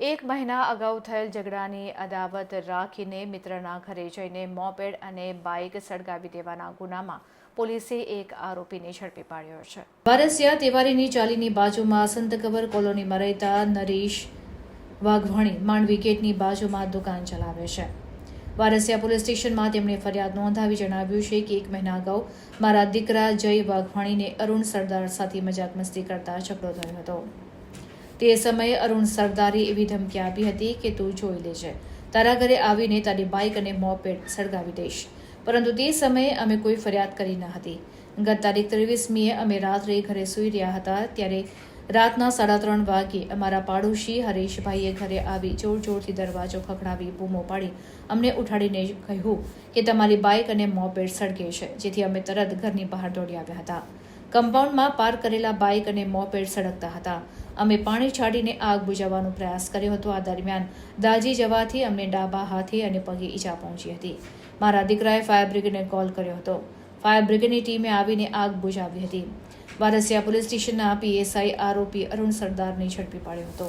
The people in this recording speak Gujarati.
એક મહિના અગાઉ થયેલ ઝઘડાની અદાવત રાખીને મિત્રના ઘરે જઈને મોપેડ અને બાઇક સળગાવી દેવાના ગુનામાં પોલીસે એક આરોપીને ઝડપી પાડ્યો છે. વારસિયા તેવારીની ચાલીની બાજુમાં સંતકબર કોલોનીમાં રહેતા નરેશ વાઘવાણી માંડવી ગેટની બાજુમાં દુકાન ચલાવે છે. વારસિયા પોલીસ સ્ટેશનમાં તેમણે ફરિયાદ નોંધાવી જણાવ્યું છે કે એક મહિના અગાઉ મારા દીકરા જય વાઘવાણીને અરુણ સરદાર સાથે મજાક મસ્તી કરતા ઝઘડો થયો હતો. તે સમયે અરુણ સરદારે એવી ધમકી આપી હતી કે તું જોઈ લેજે, તારા ઘરે આવીને તારી બાઇક અને મોપેડ સળગાવી દઈશ. પરંતુ તે સમયે અમે કોઈ ફરિયાદ કરી ન હતી. ગત તારીખ 23મીએ અમે રાત્રે ઘરે સૂઈ રહ્યા હતા ત્યારે રાતના 3:30 વાગ્યે અમારા પાડોશી હરેશભાઈએ ઘરે આવી જોરથી દરવાજો ખખડાવી બૂમો પાડી અમને ઉઠાડીને કહ્યું કે તમારી બાઇક અને મોપેડ સળગે છે, જેથી અમે તરત ઘરની બહાર દોડી આવ્યા હતા. કમ્પાઉન્ડમાં પાર્ક કરેલા બાઇક અને મોપેડ સળગતા હતા. અમે પાણી છાડીને આગ બુઝાવવાનો પ્રયાસ કર્યો હતો. આ દરમિયાન દાઝી જવાથી અમને ડાબા હાથે અને પગે ઈજા પહોંચી હતી. મારા દીકરાએ ફાયર બ્રિગેડને કોલ કર્યો હતો. ફાયર બ્રિગેડની ટીમે આવીને આગ બુઝાવી હતી. વારસિયા પોલીસ સ્ટેશનના PSI આરોપી અરુણ સરદારને ઝડપી પાડ્યો હતો.